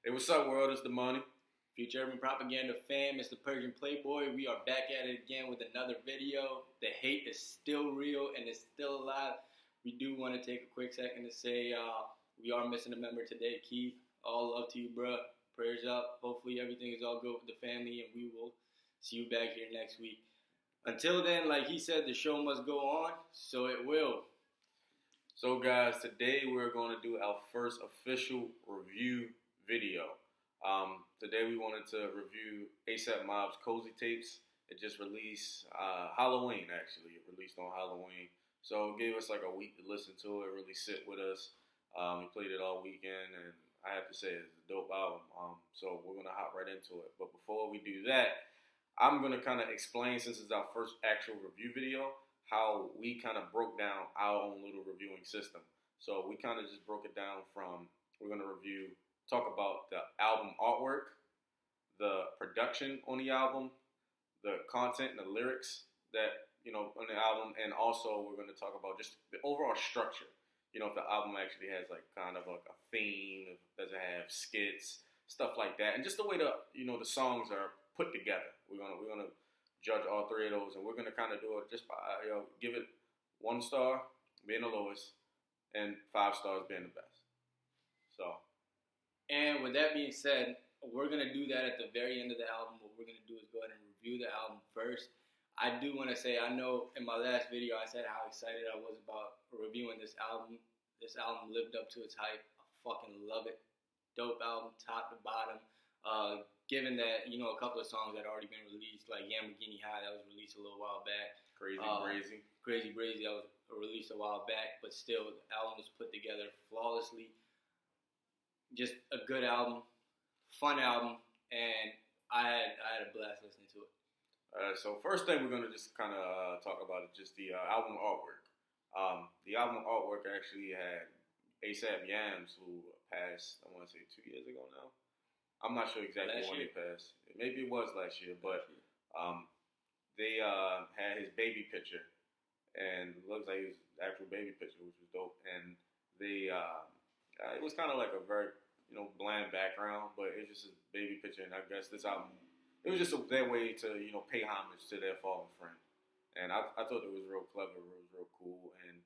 Hey, what's up, world? It's the money. Future Urban Propaganda fam, it's the Persian Playboy. We are back at it again with another video. The hate is still real and it's still alive. We do want to take a quick second to say we are missing a member today, Keith. All love to you, bro. Prayers up. Hopefully everything is all good with the family and we will see you back here next week. Until then, like he said, the show must go on, so it will. So, guys, today we're going to do our first official review video. Today we wanted to review ASAPMOB's Cozy Tapes. It just released Halloween, actually. It released on Halloween. So it gave us like a week to listen to it, really sit with us. We played it all weekend, and I have to say it's a dope album. So we're going to hop right into it. But before we do that, I'm going to kind of explain, since it's our first actual review video, how we kind of broke down our own little reviewing system. So we kind of just broke it down from, we're going to talk about the album artwork, the production on the album, the content and the lyrics that, on the album, and also we're going to talk about just the overall structure. If the album actually has like kind of like a theme, does it have skits, stuff like that, and just the way the songs are put together. We're gonna judge all three of those, and we're gonna kind of do it just by give it 1 star being the lowest and 5 stars being the best. So. And with that being said, we're going to do that at the very end of the album. What we're going to do is go ahead and review the album first. I do want to say, I know in my last video I said how excited I was about reviewing this album. This album lived up to its hype. I fucking love it. Dope album, top to bottom. Given that, a couple of songs had already been released, like Lamborghini High, that was released a little while back. Crazy Brazy, that was released a while back. But still, the album was put together flawlessly. Just a good album, fun album, and I had a blast listening to it. So first thing we're going to just kind of talk about is just the album artwork. The album artwork actually had ASAP Yams, who passed, I want to say 2 years ago now. I'm not sure exactly when he passed. Maybe it was last year, but they had his baby picture, and it looks like his actual baby picture, which was dope. And they it was kind of like a very, bland background, but it's just a baby picture. And I guess this album, it was just their way to, pay homage to their fallen friend. And I thought it was real clever, it was real cool, and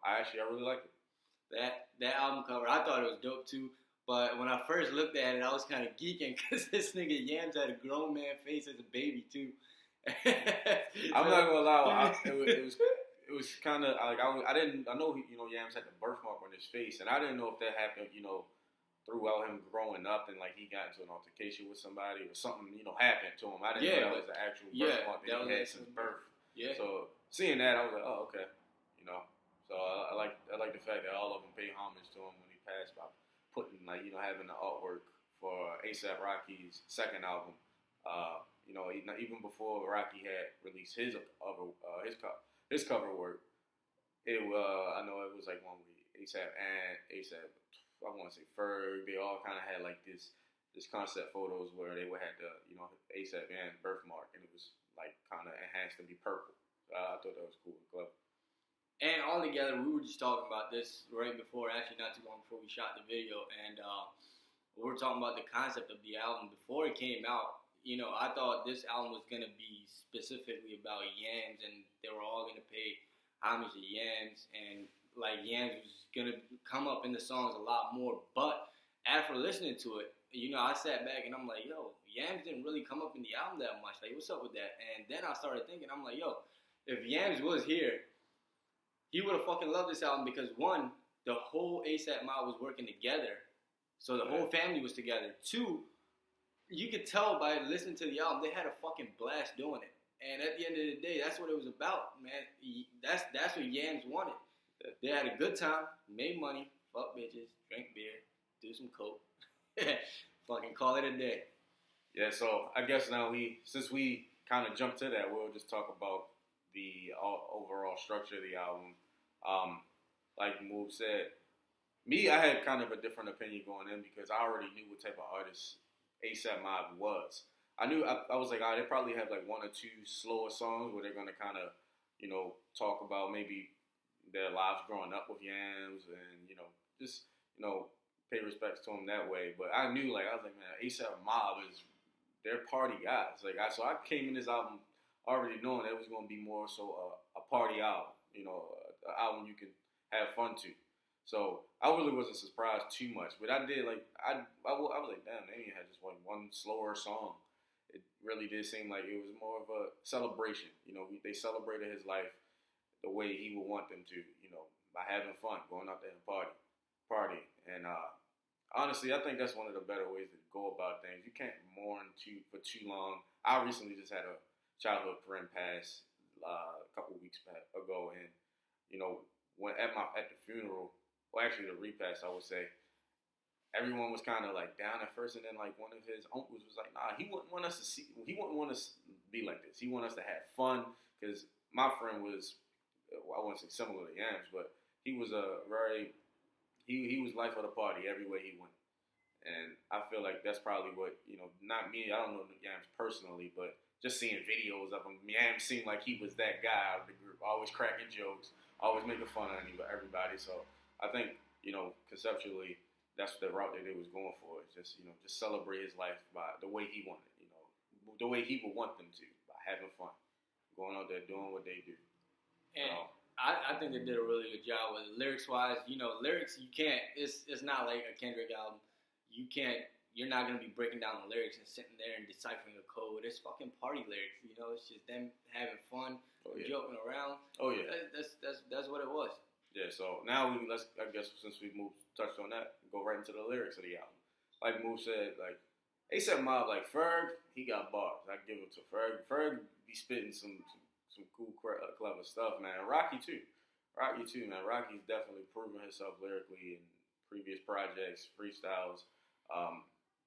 I really liked it. That album cover, I thought it was dope too. But when I first looked at it, I was kind of geeking because this nigga Yams had a grown man face as a baby too. I'm not gonna lie, it was kind of like I know Yams had the birthmark on his face, and I didn't know if that happened throughout him growing up, and like he got into an altercation with somebody or something happened to him. I didn't know that was the actual birthmark that he had since birth. Yeah. So seeing that, I was like, oh, okay, So I like the fact that all of them pay homage to him when he passed by putting having the artwork for ASAP Rocky's second album. Even before Rocky had released his cover work, I know it was like one with ASAP and ASAP. I want to say Ferg. They all kind of had like this concept photos where they would have the ASAP and birthmark, and it was like kind of enhanced to be purple. I thought that was cool and clever. And all together, we were just talking about this right before, actually not too long before we shot the video, and we were talking about the concept of the album before it came out. I thought this album was going to be specifically about Yams, and they were all going to pay homage to Yams, and like Yams was going to come up in the songs a lot more. But after listening to it, I sat back and I'm like, yo, Yams didn't really come up in the album that much. Like, what's up with that? And then I started thinking, I'm like, yo, if Yams was here, he would have fucking loved this album because, one, the whole ASAPMOB was working together. So the whole family was together. Two, you could tell by listening to the album, they had a fucking blast doing it. And at the end of the day, that's what it was about, man. That's what Yams wanted. They had a good time, made money, fuck bitches, drink beer, do some coke. Fucking call it a day. Yeah, so I guess now since we kind of jumped to that, we'll just talk about the overall structure of the album. Like Moob said, I had kind of a different opinion going in because I already knew what type of artist ASAPMOB was. I was like, they probably have like 1 or 2 slower songs where they're gonna kind of, talk about maybe their lives growing up with Yams and just pay respects to him that way. But I knew, like, I was like, man, ASAPMOB is their party guys. Like, so I came in this album already knowing that it was going to be more so a party album, you know, an album you can have fun to. So I really wasn't surprised too much. But I did, like, I was like, damn, they had just like one slower song. It really did seem like it was more of a celebration. You know, they celebrated his life the way he would want them to, you know, by having fun, going out there and party. And honestly, I think that's one of the better ways to go about things. You can't mourn for too long. I recently just had a childhood friend pass a couple weeks ago, and you know, when at the funeral, well, actually the repast, I would say, everyone was kind of like down at first, and then like one of his uncles was like, "Nah, he wouldn't want us to be like this. He wanted us to have fun." Because my friend was, I wouldn't say similar to Yams, but he was he was life of the party everywhere he went. And I feel like that's probably what, you know, not me, I don't know Yams personally, but just seeing videos of him, Yams seemed like he was that guy out of the group, always cracking jokes, always making fun of everybody. So I think, you know, conceptually, that's the route that they was going for. It's just, you know, just celebrate his life by the way he wanted, you know, the way he would want them to, by having fun, going out there doing what they do. And I think they did a really good job with it. Lyrics-wise, you know, lyrics, you can't, it's not like a Kendrick album. You're not going to be breaking down the lyrics and sitting there and deciphering a code. It's fucking party lyrics, you know? It's just them having fun, joking around. Oh, yeah. That's what it was. Yeah, so now I guess since we touched on that, go right into the lyrics of the album. Like Move said, like, ASAPMOB, like, Ferg, he got bars. I give it to Ferg. Ferg be spitting some cool, clever stuff, man. Rocky too, man. Rocky's definitely proven himself lyrically in previous projects, freestyles,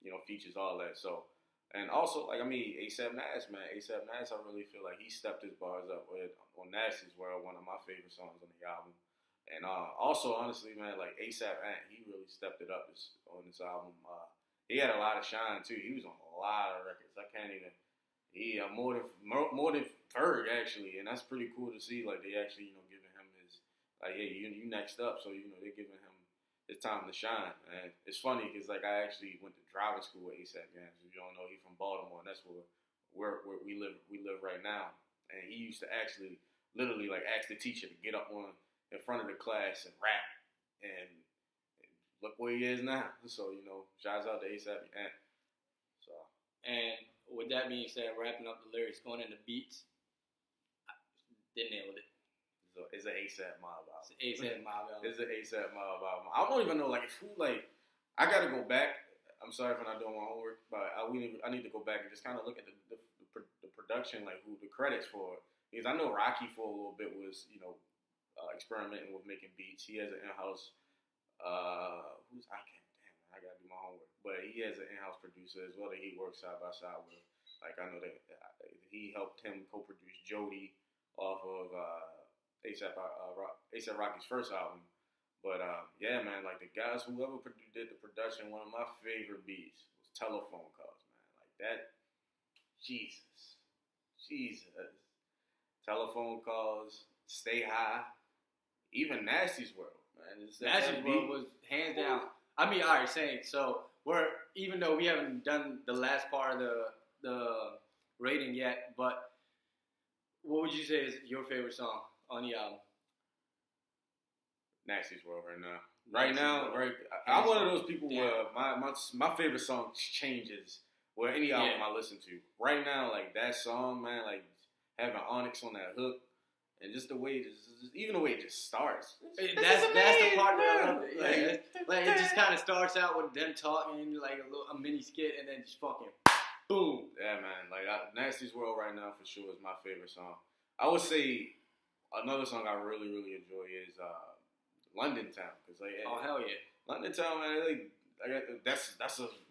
you know, features, all that. So, and also, like, I mean, A$AP Nas, man. A$AP Nas, I really feel like he stepped his bars up with on Nasty's World, one of my favorite songs on the album. And also, honestly, man, like A$AP Ant, he really stepped it up on this album. He had a lot of shine too. He was on a lot of records. I can't even. He more than Ferg actually, and that's pretty cool to see. Like they actually, you know, giving him his like, hey, you next up, so you know they're giving him his time to shine. And it's funny because like I actually went to driving school with A$AP Yams. If you don't know, he's from Baltimore, and that's where we live right now. And he used to actually literally like ask the teacher to get up in front of the class and rap, and look where he is now. So you know, shouts out to A$AP Ant. So and. With that being said, wrapping up the lyrics, going into beats, they nailed it. So it's an ASAPMOB album. It's an ASAPMOB album. It's an ASAPMOB album. I don't even know, like, who, like, I gotta go back. I'm sorry if I'm not doing my homework, but I need to go back and just kind of look at the production, like, who the credits for it. Because I know Rocky for a little bit was, you know, experimenting with making beats. He has an in-house, I gotta do my homework. But he has an in-house producer as well that he works side by side with. Like I know that he helped him co-produce Jody off of A$AP Rocky's first album. But yeah, man, like the guys, whoever did the production, one of my favorite beats was Telephone Calls, man. Like that, Jesus, Telephone Calls, Stay High, even Nasty's World, man. Nasty's World was hands down. I mean, all right, saying so. Even though we haven't done the last part of the rating yet, but what would you say is your favorite song on the album? Nasty's World right now. Right now, I'm one of those people where my favorite song changes with any album I listen to. Right now, like that song, man, like having Onyx on that hook, and just the way, even the way it just starts. That's the part that I love. Like it just kind of starts out with them talking, like a mini skit, and then just fucking boom. Yeah, man. Like Nasty's World right now for sure is my favorite song. I would say another song I really enjoy is London Town, because like oh hell yeah, London Town, man. Like that's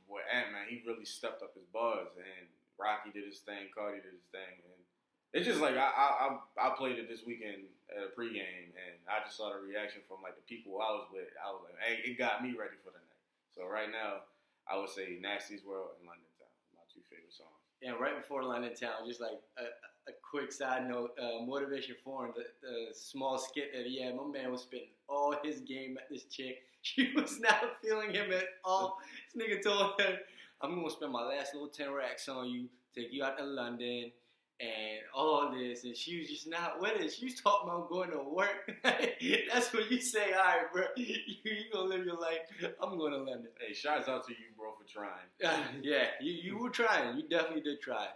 what Ant, man. He really stepped up his bars, and Rocky did his thing, Cardi did his thing, and it's just like I played it this weekend at a pregame, and I just saw the reaction from like the people I was with. I was like, hey, it got me ready for the night. So right now, I would say Nasty's World and London Town, my two favorite songs. And right before London Town, just like a quick side note, Motivation Foreign, the small skit that he had, my man was spitting all his game at this chick. She was not feeling him at all. This nigga told her, I'm going to spend my last little 10 racks on you, take you out to London, and all this. And she was just not with it. She was talking about going to work. That's when you say, all right, bro, you going to live your life. I'm going to London. Hey, shouts out to you, bro, for trying. Yeah, you were trying. You definitely did try.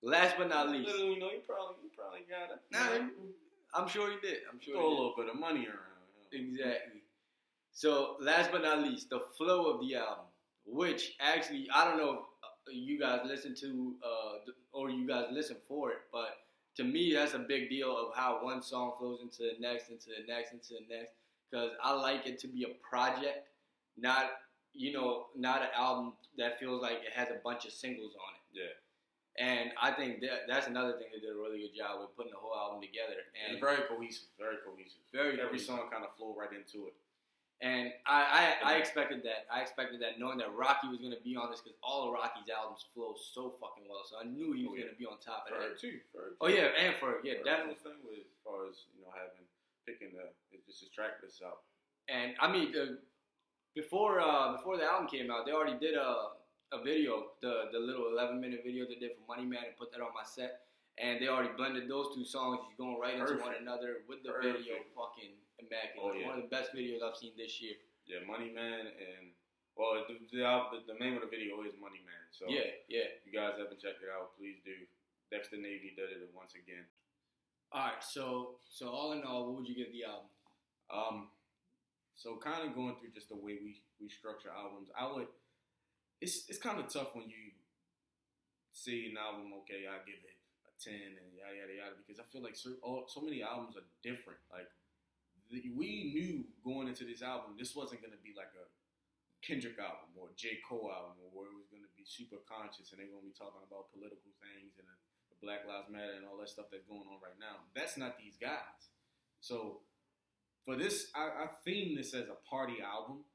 Last but not least. You know, you probably got it. Nah, I'm sure you did. I'm sure throw you a did. little bit of money around. Exactly. So, last but not least, the flow of the album, which actually, I don't know if you guys listen to or you guys listen for it, but to me, that's a big deal of how one song flows into the next, into the next, into the next, because I like it to be a project, not an album that feels like it has a bunch of singles on it. Yeah. And I think that's another thing they did a really good job with putting the whole album together. And it's very cohesive. Very cohesive. Every song kind of flowed right into it. And I expected that. I expected that, knowing that Rocky was going to be on this, because all of Rocky's albums flow so fucking well. So I knew he was going to be on top of that. Too. Oh yeah, and Ferg, yeah, definitely. Thing with, as far as picking just his track list out. And I mean, before the album came out, they already did a video, the little 11-minute video they did for Money Man, and put that on my set. And they already blended those two songs, just going right into one another with the video, fucking immaculate. Oh, yeah. One of the best videos I've seen this year. Yeah, Money Man, and the name of the video is Money Man. So yeah. If you guys haven't checked it out, please do. Dexter Navy did it once again. All right, so all in all, what would you give the album? So kind of going through just the way we structure albums, it's kind of tough when you see an album. Okay, I give it a 10 and yada yada yada, because I feel like so many albums are different. Like we knew going into this album, this wasn't gonna be like a Kendrick album or J. Cole album, or where it was gonna be super conscious and they're gonna be talking about political things and the Black Lives Matter and all that stuff that's going on right now. That's not these guys. So for this, I theme this as a party album,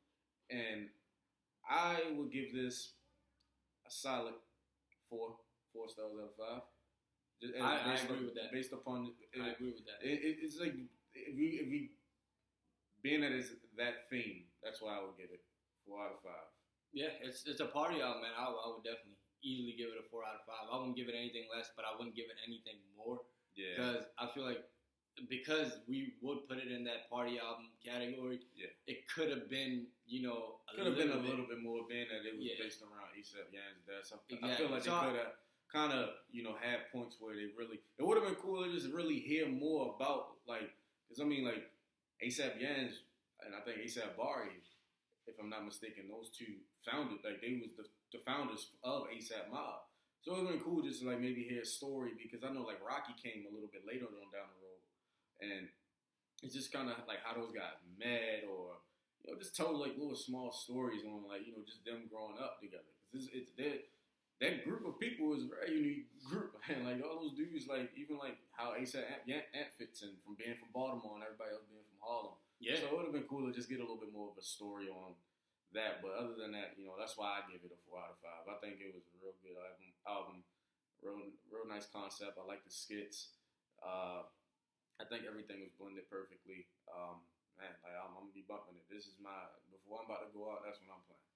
and I would give this a solid 4 stars out of 5. I agree with that. Based upon, I agree with that. It's like if you being that is that theme, that's why I would give it 4 out of 5. Yeah, it's a party album, man. I would definitely easily give it a 4 out of 5. I wouldn't give it anything less, but I wouldn't give it anything more. Yeah, because I feel like, because we would put it in that party album category, it could have been, a little bit more, being that it was based around ASAP Yams' dad. So exactly. I feel like they could have kind of, had points where it would have been cool to just really hear more about, like, because I mean, like, ASAP Yams and I think ASAP Bari, if I'm not mistaken, those two founded, like, they was the founders of ASAPMOB. So it would have been cool just to, like, maybe hear a story, because I know, like, Rocky came a little bit later on down the road. And it's just kind of like how those guys met, or just told like little small stories on like just them growing up together. Cause it's that group of people is a very unique group, and like all those dudes, like even like how ASAP Ant fits in from being from Baltimore and everybody else being from Harlem. Yeah. So it would have been cool to just get a little bit more of a story on that. But other than that, that's why I give it a 4 out of 5. I think it was a real good album, real nice concept. I like the skits. I think everything was blended perfectly. Man, like I'm gonna be bumping it. This is before I'm about to go out, that's when I'm playing.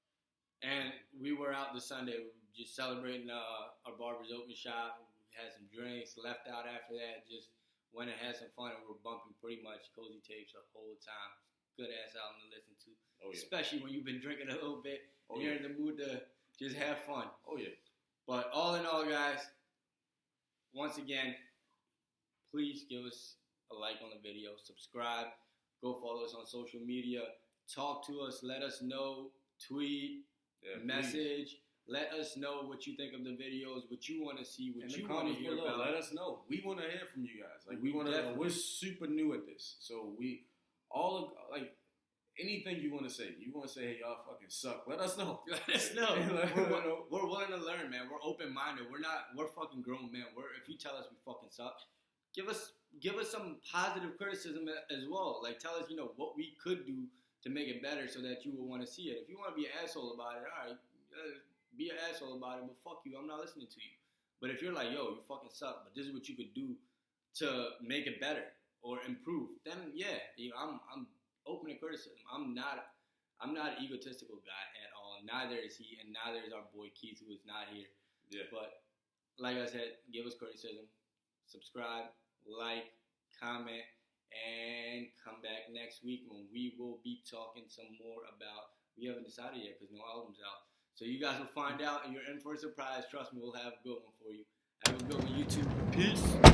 And we were out this Sunday, just celebrating our barber's open shop. We had some drinks, left out after that, just went and had some fun, and we were bumping pretty much Cozy Tapes the whole time. Good ass album to listen to, especially when you've been drinking a little bit and you're in the mood to just have fun. Oh yeah. But all in all, guys, once again, please give us a like on the video, subscribe, go follow us on social media, talk to us, let us know, tweet, message, let us know what you think of the videos, what you want to see, what you want to hear about. Let us know. We want to hear from you guys. Like we're super new at this, so anything you want to say. You want to say, hey, y'all fucking suck. Let us know. Let us know. We're willing to learn, man. We're open minded. We're fucking grown men. If you tell us we fucking suck, give us some positive criticism as well. Like, tell us, what we could do to make it better so that you will want to see it. If you want to be an asshole about it, all right, be an asshole about it, but fuck you, I'm not listening to you. But if you're like, yo, you fucking suck, but this is what you could do to make it better or improve, then yeah, I'm open to criticism. I'm not an egotistical guy at all. Neither is he, and neither is our boy Keith, who is not here. Yeah. But like I said, give us criticism, subscribe, like, comment, and come back next week when we will be talking some more about. We haven't decided yet because no album's out. So you guys will find out, and you're in for a surprise. Trust me, we'll have a good one for you. Have a good one, YouTube. Peace.